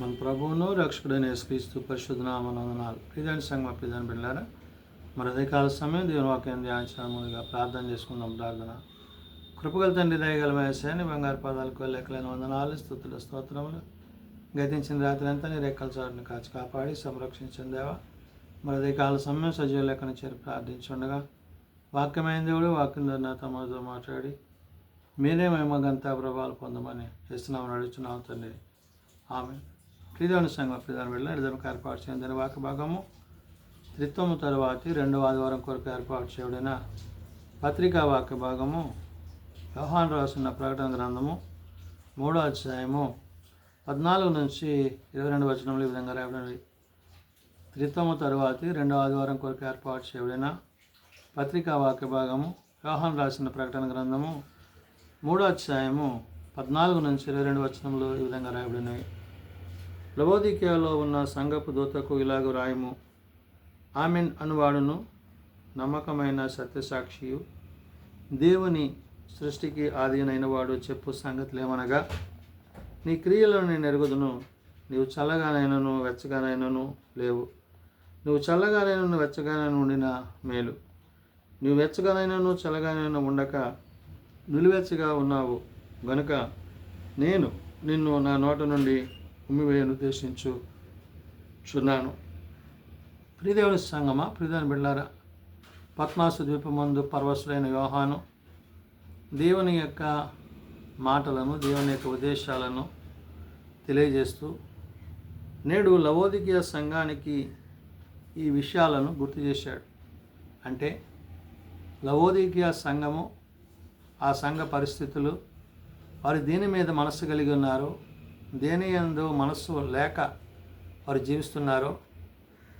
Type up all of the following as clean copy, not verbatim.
మన ప్రభువును రక్షకుడైన యేసుక్రీస్తు పరిశుద్ధ నామమున ప్రియమైన సంఘ ప్రియమైన బిడ్డలారా, మరి అధికాల సమయం దేవుని వాక్యం ధ్యానించడానికి ప్రార్థన చేసుకుందాం. ప్రార్థన. కృపగల తండ్రి, దయగల యేసయ్య, బంగారు పాదాలకు లెక్కలేని వందనాలు, స్తుతులు, స్తోత్రములు. గతించిన రాత్రి అంతా నీ రెక్కల చాటును కాచి కాపాడి సంరక్షించిన దేవా, మరి అధికాల సమయం సజీవ లెక్కను చేరి ప్రార్థించుండగా వాక్యమైన దేవుడు వాక్యం ద్వారా నాతో మాతో మాట్లాడి మీరే మేము గంతా ప్రభావాలు పొందమని ఇస్తున్నామని అడుగుతున్నాం తండ్రి. ఆమె ప్రియమైన సంఘ ప్రధాన వెళ్ళిన ఇద్దరికి ఏర్పాటు చేయడం వాక్య భాగము త్రిత్వము తరువాతి రెండవ ఆదివారం కొరకు ఏర్పాటు చేయబడిన పత్రికా వాక్య భాగము యోహాను రాసిన ప్రకటన గ్రంథము 3వ అధ్యాయము 14 నుంచి 22 వచనములు ఈ విధంగా రాయబడినవి. త్రిత్వము తరువాతి రెండవ ఆదివారం కొరకు ఏర్పాటు చేయబడిన పత్రికా వాక్య భాగము యోహాను రాసిన ప్రకటన గ్రంథము 3వ అధ్యాయము 14 నుంచి 22 వచనములు ఈ విధంగా రాయబడినవి. లవోదికీయలో ఉన్న సంఘపు దూతకు ఇలాగ రాయము. ఆమెన్ అనువాడును, నమ్మకమైన సత్యసాక్షియు, దేవుని సృష్టికి ఆదినైన వాడు చెప్పు సంగతులేమనగా, నీ క్రియలను నేను ఎరుగుదును. నీవు చల్లగానైనను వెచ్చగానైనను లేవు. నువ్వు చల్లగానైనను వెచ్చగానైనా ఉండిన మేలు. నువ్వు వెచ్చగానైనను చల్లగానైనా ఉండక నిలువెచ్చగా ఉన్నావు గనుక నేను నిన్ను నా నోట నుండి ఉమ్మివేయను ఉద్దేశించుచున్నాను. ప్రియదేవుని సంగమా, ప్రియదేవుని బిడ్డలారా, పద్మాసు ద్వీపమందు పరవశులైన యోహాను దేవుని యొక్క మాటలను, దేవుని యొక్క ఉద్దేశాలను తెలియజేస్తూ నేడు లవోదికీయ సంఘానికి ఈ విషయాలను గుర్తు చేశాడు. అంటే లవోదికీయ సంఘము, ఆ సంఘ పరిస్థితులు, వారు దేని మీద మనస్సు కలిగి ఉన్నారో, దేని యందు మనస్సు లేక వారు జీవిస్తున్నారో,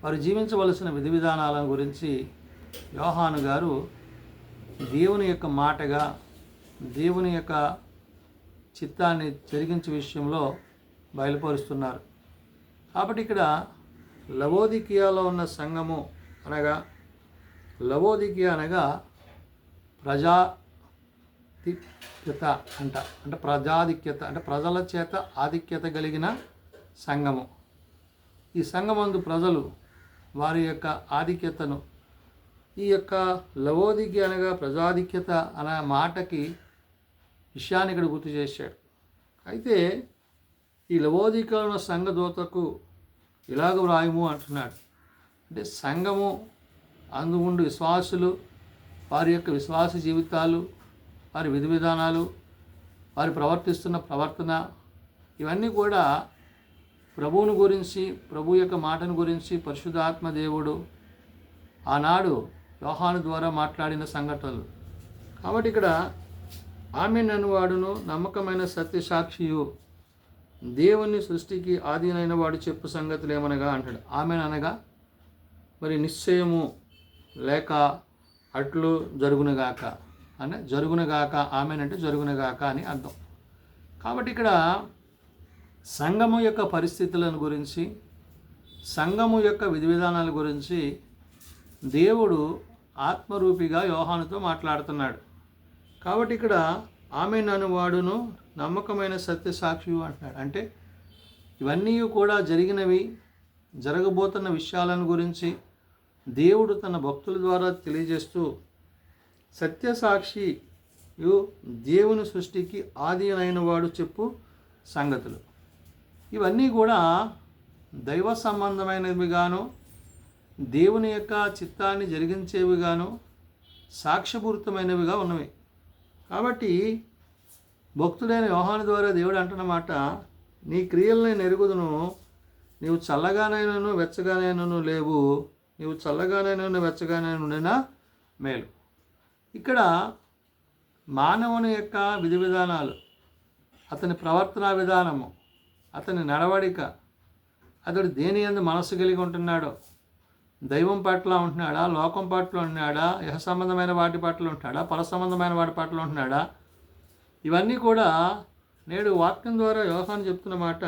వారు జీవించవలసిన విధి విధానాల గురించి యోహాను గారు దేవుని యొక్క మాటగా, దేవుని యొక్క చిత్తాన్ని జరిగించే విషయంలో బయలుపరుస్తున్నారు. కాబట్టి ఇక్కడ లవోదికీయలో ఉన్న సంఘము అనగా, లవోదికీయ అనగా అంటే ప్రజాధిక్యత, అంటే ప్రజల చేత ఆధిక్యత కలిగిన సంఘము. ఈ సంఘమందు ప్రజలు వారి యొక్క ఆధిక్యతను, ఈ యొక్క లవోదికీయ అనగా ప్రజాధిక్యత అనే మాటకి విషయాన్ని ఇక్కడ గుర్తు చేశాడు. అయితే ఈ లవోదికీయలో ఉన్న సంఘదూతకు ఇలాగ వ్రాయము అంటున్నాడు. అంటే సంఘము అందు ఉండి విశ్వాసులు, వారి యొక్క విశ్వాస జీవితాలు, వారి విధి విధానాలు, వారు ప్రవర్తిస్తున్న ప్రవర్తన, ఇవన్నీ కూడా ప్రభువుని గురించి, ప్రభు యొక్క మాటను గురించి పరిశుద్ధాత్మ దేవుడు ఆనాడు యోహాను ద్వారా మాట్లాడిన సంఘటనలు. కాబట్టి ఇక్కడ ఆమెన్ అనువాడును, నమ్మకమైన సత్యసాక్షియు, దేవుని సృష్టికి ఆదినైన వాడు చెప్పు సంగతులు ఏమనగా అంటాడు. ఆమెన్ అనగా మరి నిశ్చయము లేక అట్లు జరుగునుగాక అని, జరుగునుగాక. ఆమెన్ అంటే జరుగునుగాక అని అర్థం. కాబట్టి ఇక్కడ సంఘము యొక్క పరిస్థితులను గురించి, సంఘము యొక్క విధి విధానాల గురించి దేవుడు ఆత్మరూపిగా యోహానుతో మాట్లాడుతున్నాడు. కాబట్టి ఇక్కడ ఆమెన్ అనువాడును, నమ్మకమైన సత్యసాక్షి అంటున్నాడు. అంటే ఇవన్నీ కూడా జరిగినవి, జరగబోతున్న విషయాలను గురించి దేవుడు తన భక్తుల ద్వారా తెలియజేస్తూ, సత్యసాక్షియు, దేవుని సృష్టికి ఆది అయిన వాడు చెప్పు సంగతులు, ఇవన్నీ కూడా దైవ సంబంధమైనవిగాను, దేవుని యొక్క చిత్తాన్ని జరిగించేవిగాను, సాక్ష్యపూరితమైనవిగా ఉన్నవి. కాబట్టి భక్తుడైన యోహాను ద్వారా దేవుడు అంటున్నమాట, నీ క్రియలను నేను ఎరుగుదును. నీవు చల్లగానైనను వెచ్చగానైనను లేవు. నీవు చల్లగానైనను వెచ్చగానైనా ఉండినా మేలు. ఇక్కడ మానవుని యొక్క విధి విధానాలు, అతని ప్రవర్తనా విధానము, అతని నడవడిక, అతడు దేని యందు మనస్సు కలిగి ఉంటున్నాడో, దైవం పట్ల ఉంటున్నాడా, లోకం పట్ల ఉంటున్నాడా, యహ సంబంధమైన వాటి పట్ల ఉంటున్నాడా, పర సంబంధమైన వాటి పట్ల ఉంటున్నాడా, ఇవన్నీ కూడా నేడు వాక్యం ద్వారా యోహాను చెప్తున్న మాట,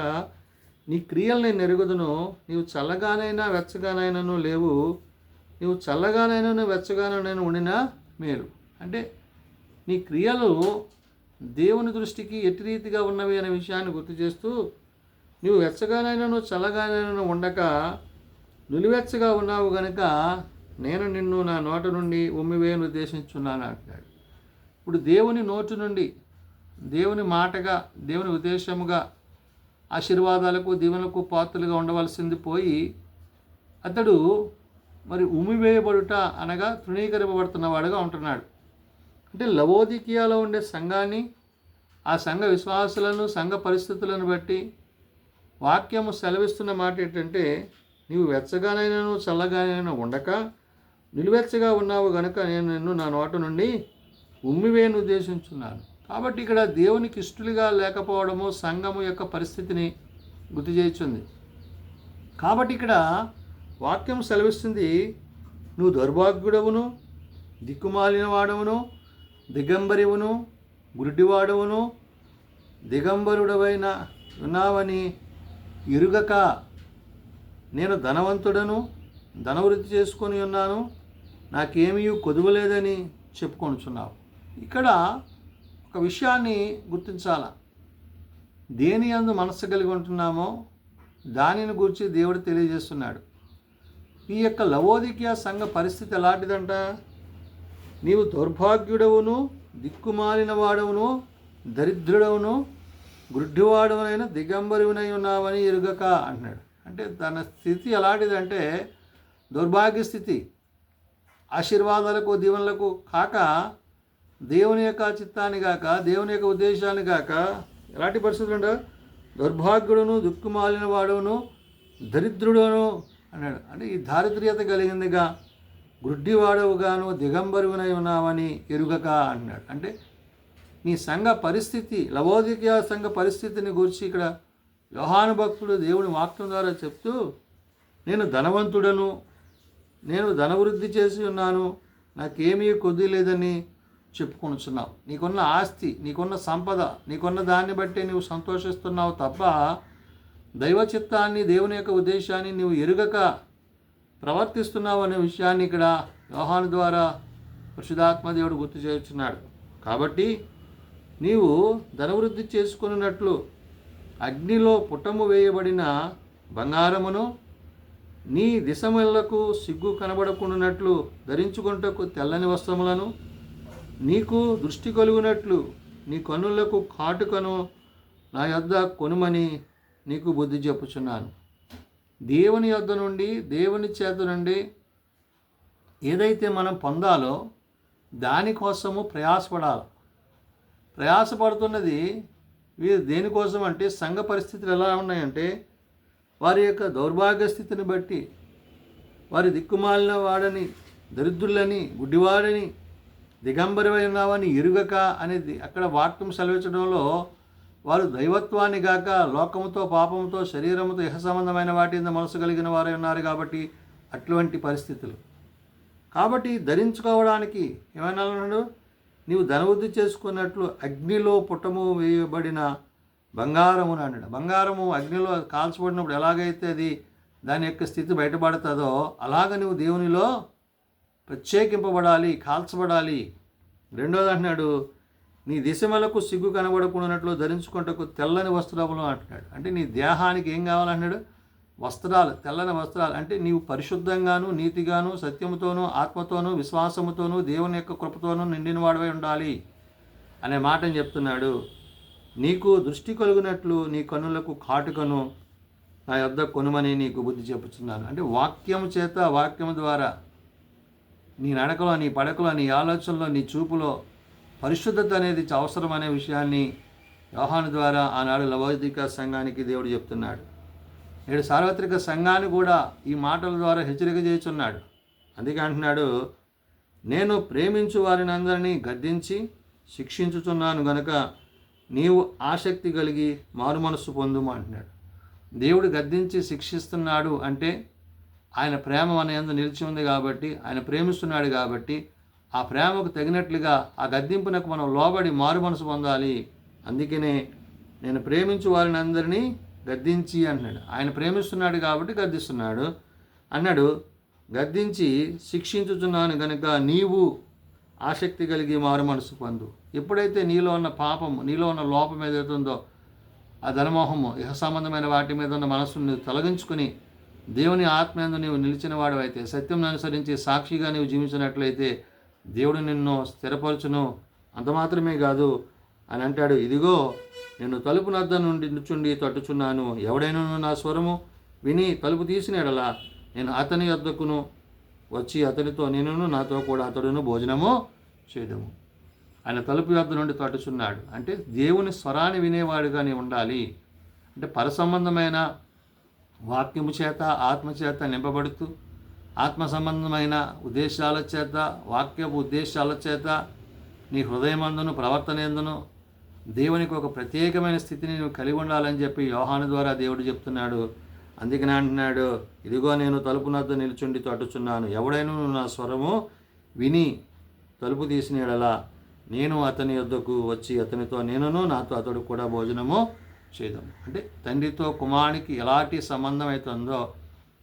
నీ క్రియలు నేను ఎరుగుదును. నీవు చల్లగానైనా వెచ్చగానైనాను లేవు. నీవు చల్లగానైనా వెచ్చగానైనా ఉండినా మేలు. అంటే నీ క్రియలు దేవుని దృష్టికి ఎట్టి రీతిగా ఉన్నవి అనే విషయాన్ని గుర్తు చేస్తూ, నీవు వెచ్చగానైనను చల్లగానైనను ఉండక నులివెచ్చగా ఉన్నావు గనుక నేను నిన్ను నా నోట నుండి ఉమ్మివేయను ఉద్దేశించున్నాను అంటున్నాడు. ఇప్పుడు దేవుని నోటి నుండి, దేవుని మాటగా, దేవుని ఉద్దేశముగా ఆశీర్వాదాలకు దీవెనలకు పాత్రలుగా ఉండవలసింది పోయి అతడు మరి ఉమ్మివేయబడుట అనగా తృణీకరింపబడుతున్నవాడుగా ఉంటున్నాడు. అంటే లవోదికియాలో ఉండే సంఘాన్ని, ఆ సంఘ విశ్వాసులను, సంఘ పరిస్థితులను బట్టి వాక్యము సెలవిస్తున్న మాట ఏంటంటే, నీవు వెచ్చగానైనాను చల్లగానైనా ఉండక నిలువెచ్చగా ఉన్నావు గనుక నేను నిన్ను నా నోట నుండి ఉమ్మివేయను ఉద్దేశించున్నాను. కాబట్టి ఇక్కడ దేవునికి ఇష్టలుగా లేకపోవడము సంఘము యొక్క పరిస్థితిని గుర్తు చేయించింది. కాబట్టి ఇక్కడ వాక్యం సెలవిస్తుంది, నువ్వు దౌర్భాగ్యుడవును, దిక్కుమాలిన వాడవును, దిగంబరివును, గుడ్డివాడవును, దిగంబరుడవైన ఉన్నావని ఎరుగక నేను ధనవంతుడను, ధనవృద్ధి చేసుకొని ఉన్నాను, నాకేమీ కొదువలేదని చెప్పుకొనుచున్నావు. ఇక్కడ ఒక విషయాన్ని గుర్తించాల. దేని యందు మనస్సు కలిగి ఉంటున్నామో దానిని గురించి దేవుడు తెలియజేస్తున్నాడు. ఈ యొక్క లవోదికియా సంఘ పరిస్థితి ఎలాంటిదంట? నీవు దౌర్భాగ్యుడవును, దిక్కుమాలిన వాడవును, దరిద్రుడవును, గుడ్డివాడవునైనా దిగంబరువునై ఉన్నావని ఎరుగక అంటున్నాడు. అంటే తన స్థితి ఎలాంటిదంటే దౌర్భాగ్య స్థితి. ఆశీర్వాదాలకు దీవెనలకు కాక, దేవుని యొక్క చిత్తాన్ని కాక, దేవుని యొక్క ఉద్దేశాన్ని కాక ఎలాంటి పరిస్థితులు ఉండవు? దౌర్భాగ్యుడును, దిక్కుమాలిన వాడును, దరిద్రుడును అన్నాడు. అంటే ఈ దారిద్ర్యత కలిగిందిగా, గుడ్డివాడవుగాను, దిగంబరువునై ఉన్నావని ఎరుగక అంటున్నాడు. అంటే నీ సంఘ పరిస్థితి, లవోదికియా సంఘ పరిస్థితిని గురించి ఇక్కడ యోహాను భక్తుడు దేవుని వాక్యం ద్వారా చెప్తూ, నేను ధనవంతుడను, నేను ధనవృద్ధి చేసి ఉన్నాను, నాకేమీ కొద్ది లేదని చెప్పుకొనుచున్నావు. నీకున్న ఆస్తి, నీకున్న సంపద, నీకున్న దాన్ని బట్టి నువ్వు సంతోషిస్తున్నావు తప్ప దైవ చిత్తాన్ని, దేవుని యొక్క ఉద్దేశాన్ని నువ్వు ఎరుగక ప్రవర్తిస్తున్నావు అనే విషయాన్ని ఇక్కడ యోహాను ద్వారా పరిశుద్ధాత్మ దేవుడు గుర్తు చేస్తున్నాడు. కాబట్టి నీవు ధనవృద్ధి చేసుకున్నట్లు అగ్నిలో పుటము వేయబడిన బంగారమును, నీ దిశములకు సిగ్గు కనబడకుండానట్లు ధరించుకుంటకు తెల్లని వస్త్రములను, నీకు దృష్టి కలుగునట్లు నీ కన్నులకు కాటుకను నా యొద్ద కొనుమని నీకు బుద్ధి చెప్పుచున్నాను. దేవుని యొద్ద నుండి, దేవుని చేత నుండి ఏదైతే మనం పొందాలో దానికోసము ప్రయాసపడాలి. ప్రయాసపడుతున్నది వీరు దేనికోసం అంటే, సంఘ పరిస్థితులు ఎలా ఉన్నాయంటే వారి యొక్క దౌర్భాగ్య స్థితిని బట్టి, వారి దిక్కుమాలిన వాడని, దరిద్రులని, గుడ్డివాడని, దిగంబరమైనవని ఎరుగక అనేది అక్కడ వాక్యం సెలవించడంలో వారు దైవత్వాన్ని గాక లోకముతో, పాపముతో, శరీరముతో, ఇహ సంబంధమైన వాటి మీద మనసు కలిగిన వారై ఉన్నారు. కాబట్టి అటువంటి పరిస్థితులు. కాబట్టి ధరించుకోవడానికి ఏమైనా అన్నాడు, నీవు ధనవృద్ధి చేసుకున్నట్లు అగ్నిలో పుటము వేయబడిన బంగారమును అన్నాడు. బంగారము అగ్నిలో కాల్చబడినప్పుడు ఎలాగైతే అది దాని యొక్క స్థితి బయటపడుతుందో అలాగ నువ్వు దేవునిలో ప్రత్యేకింపబడాలి, కాల్చబడాలి. రెండోది అంటున్నాడు, నీ దిశమలకు సిగ్గు కనబడకుండానట్లు ధరించుకుంటకు తెల్లని వస్త్రములు అంటున్నాడు. అంటే నీ దేహానికి ఏం కావాలంటున్నాడు? వస్త్రాలు, తెల్లని వస్త్రాలు. అంటే నీవు పరిశుద్ధంగాను, నీతిగాను, సత్యముతోనూ, ఆత్మతోనూ, విశ్వాసముతోనూ, దేవుని యొక్క కృపతోనూ నిండిన వాడవై ఉండాలి అనే మాటని చెప్తున్నాడు. నీకు దృష్టి కలుగునట్లు నీ కన్నులకు కాటుకను నా యొద్ద కొనుమని నీకు బుద్ధి చెప్పుచున్నాను. అంటే వాక్యము చేత, వాక్యము ద్వారా నీ నడకలో, నీ పడకలో, నీ ఆలోచనలో, నీ చూపులో పరిశుద్ధత అనేది అవసరం అనే విషయాన్ని యోహాను ద్వారా ఆనాడు లవోదికియా సంఘానికి దేవుడు చెప్తున్నాడు. నేడు సార్వత్రిక సంఘాన్ని కూడా ఈ మాటల ద్వారా హెచ్చరిక చేస్తున్నాడు. అందుకే అంటున్నాడు, నేను ప్రేమించు వారిని అందరినీ గద్దించి శిక్షించుచున్నాను గనుక నీవు ఆసక్తి కలిగి మారు మనస్సు పొందుము అంటున్నాడు. దేవుడు గద్దించి శిక్షిస్తున్నాడు అంటే ఆయన ప్రేమ మన యందు నిలిచి ఉంది కాబట్టి, ఆయన ప్రేమిస్తున్నాడు కాబట్టి ఆ ప్రేమకు తగినట్లుగా ఆ గద్దింపునకు మనం లోబడి మారు మనసు పొందాలి. అందుకనే నేను ప్రేమించు వారిని అందరినీ గద్దించి అంటున్నాడు. ఆయన ప్రేమిస్తున్నాడు కాబట్టి గద్దిస్తున్నాడు అన్నాడు. గద్దించి శిక్షించుచున్నాను కనుక నీవు ఆసక్తి కలిగి మారు మనసు పొందు. ఎప్పుడైతే నీలో ఉన్న పాపం, నీలో ఉన్న లోపం ఏదైతే ఉందో ఆ ధనమోహము ఇహ సంబంధమైన వాటి మీద ఉన్న మనసును నువ్వు తొలగించుకుని దేవుని ఆత్మయందు నీవు నిలిచిన వాడవైతే, సత్యం అనుసరించి సాక్షిగా నీవు జీవించినట్లయితే దేవుడు నిన్ను స్థిరపరచును. అంత మాత్రమే కాదు అని అంటాడు, ఇదిగో నేను తలుపు నద్ద నుండి నిల్చుండి తట్టుచున్నాను, ఎవడైనా నా స్వరము విని తలుపు తీసిన ఎడల నేను అతని వద్దకును వచ్చి అతనితో నేనును నాతో కూడా అతడును భోజనము చేయడము. ఆయన తలుపు వద్ద నుండి తట్టుచున్నాడు అంటే దేవుని స్వరాన్ని వినేవాడుగా నీ ఉండాలి. అంటే పరసంబంధమైన వాక్యము చేత ఆత్మచేత నింపబడుతూ, ఆత్మ సంబంధమైన ఉద్దేశాల చేత, వాక్యపు ఉద్దేశాల చేత నీ హృదయమందును ప్రవర్తనేందును దేవునికి ఒక ప్రత్యేకమైన స్థితిని నువ్వు కలిగి ఉండాలని చెప్పి యోహాను ద్వారా దేవుడు చెప్తున్నాడు. అందుకని అంటున్నాడు, ఇదిగో నేను తలుపు నద్ద నిల్చుండి తట్టుచున్నాను, ఎవడైనా నా స్వరము విని తలుపు తీసిన యెడల నేను అతని యొద్దకు వచ్చి అతనితో నేనును నాతో అతడు కూడా భోజనము చేద్దాము. అంటే తండ్రితో కుమారునికి ఎలాంటి సంబంధం అవుతుందో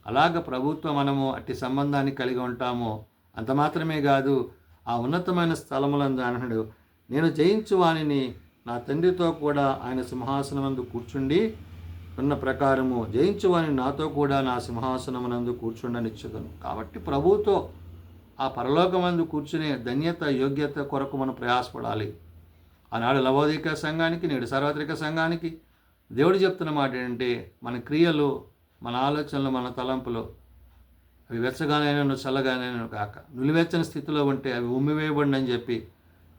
అలాగ ప్రభుత్వం మనము అట్టి సంబంధాన్ని కలిగి ఉంటాము. అంత మాత్రమే కాదు, ఆ ఉన్నతమైన స్థలములందు అన్నాడు, నేను జయించు వానిని నా తండ్రితో కూడా ఆయన సింహాసనమందు కూర్చుండి ఉన్న ప్రకారము జయించువాని నాతో కూడా నా సింహాసనమునందు కూర్చుండనిచ్చుదను. కాబట్టి ప్రభువుతో ఆ పరలోకమందు కూర్చునే ధన్యత యోగ్యత కొరకు మనం ప్రయాసపడాలి. ఆనాడు లవోదిక సంఘానికి, నేడు సార్వత్రిక సంఘానికి దేవుడు చెప్తున్న మాట ఏంటంటే, మన క్రియలు, మన ఆలోచనలు, మన తలంపులు అవి వెచ్చగానైనా చల్లగానైనా కాక నులివెచ్చని స్థితిలో ఉంటే అవి ఉమ్మివేయబడి అని చెప్పి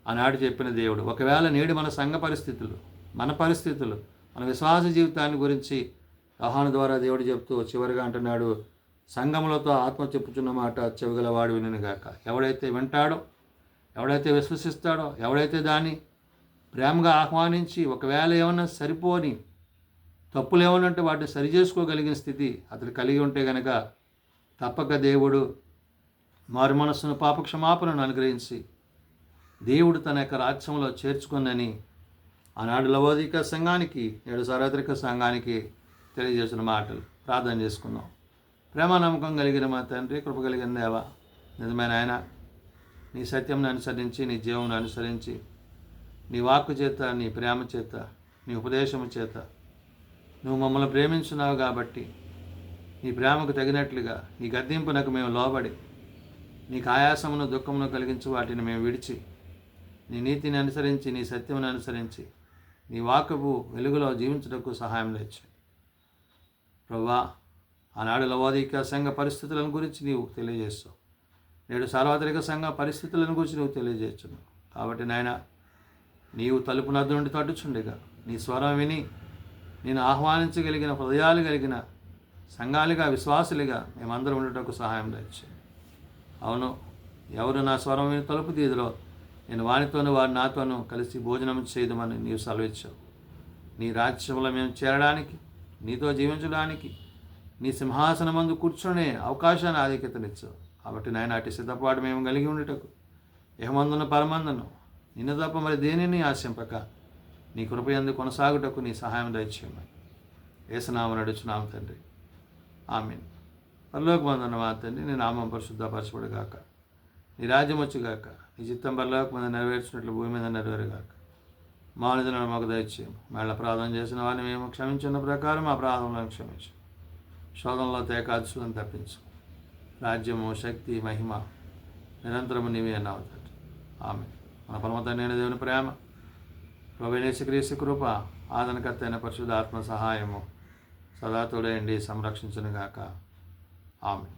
ఆనాడు చెప్పిన దేవుడు. ఒకవేళ నేడు మన సంఘ పరిస్థితులు, మన పరిస్థితులు, మన విశ్వాస జీవితాన్ని గురించి యోహాను ద్వారా దేవుడు చెప్తూ చివరిగా అంటున్నాడు, సంఘములతో ఆత్మ చెప్పుచున్న మాట చెవిగలవాడు వినుగాక. ఎవడైతే వింటాడో, ఎవడైతే విశ్వసిస్తాడో, ఎవడైతే దాన్ని ప్రేమగా ఆహ్వానించి ఒకవేళ ఏమన్నా సరిపోని తప్పులు ఏమన్నంటే వాటిని సరిచేసుకోగలిగిన స్థితి అతడు కలిగి ఉంటే కనుక తప్పక దేవుడు మారు మనస్సును పాపక్షమాపణను అనుగ్రహించి దేవుడు తన యొక్క రాజ్యంలో చేర్చుకుందని ఆనాడు లవోదిక సంఘానికి, నేడు సార్వత్రిక సంఘానికి తెలియజేసిన మాటలు ప్రార్థన చేసుకుందాం. ప్రేమ నమ్మకం కలిగిన మా తండ్రి, కృప కలిగిన దేవా, నిజమైన ఆయన, నీ సత్యంను అనుసరించి, నీ జీవమును అనుసరించి, నీ వాక్కు చేత, నీ ప్రేమ చేత, నీ ఉపదేశము చేత నువ్వు మమ్మల్ని ప్రేమించున్నావు కాబట్టి నీ ప్రేమకు తగినట్లుగా నీ గద్దింపునకు మేము లోబడి నీకు ఆయాసమును దుఃఖమును కలిగించు వాటిని మేము విడిచి నీ నీతిని అనుసరించి, నీ సత్యమును అనుసరించి, నీ వాక్కుపు వెలుగులో జీవించుటకు సహాయం తెచ్చు ప్రభువా. ఆనాడు లవోదిక సంఘ పరిస్థితులను గురించి నీవు తెలియజేస్తావు, నేడు సార్వత్రిక సంఘ పరిస్థితులను గురించి నువ్వు తెలియజేస్తున్నావు. కాబట్టి నాయన, నీవు తలుపు నద్దు నుండి తట్టుచుండగా నీ స్వరం విని నేను ఆహ్వానించగలిగిన హృదయాలు కలిగిన సంఘాలుగా, విశ్వాసులుగా మేమందరం ఉండటకు సహాయం తెచ్చు. అవును, ఎవరు నా స్వరం విని తలుపు తీదులో నేను వారితోనూ వారు నాతోనూ కలిసి భోజనం చేయదమని నీవు సెలవిచ్చావు. నీ రాజ్యంలో మేము చేరడానికి, నీతో జీవించడానికి, నీ సింహాసనమందు కూర్చునే అవకాశాన్ని ఆధిక్యతనిచ్చావు. కాబట్టి నాయన, అటు సిద్ధపాటు మేము కలిగి ఉండటకు ఏమందున పరమందును నిన్ను తప్ప మరి దేనిని ఆశింపక నీ కృపయందు కొనసాగుటకు నీ సహాయం దయచేయమని యేసునామమున నడుచున్నాము తండ్రి, ఆమేన్. పరలోకమందున్న మా తండ్రి, నీ నామం పరిశుద్ధపరచబడుగాక, నీ రాజ్యం వచ్చుగాక, నీ చిత్తం పరలోకమందు నెరవేర్చినట్లు భూమి మీద నెరవేరుగాక. మా నిధులను మాకు దయచేయము, మేళ్ళ ప్రార్థన చేసిన వారిని మేము క్షమించిన ప్రకారం మా ప్రార్థనలను క్షమించు, శోధనలో తేకాల్సులను తప్పించు. రాజ్యము, శక్తి, మహిమ నిరంతరము నీవే అన్నావు తండ్రి, ఆమేన్. మన పరమ తండ్రి అయిన దేవుని ప్రేమ, ప్రభువైన యేసుక్రీస్తు కృప, ఆదరణకర్త అయిన పరిశుద్ధ ఆత్మ సహాయము సదా తోడేయండి, సంరక్షించునుగాక, ఆమేన్.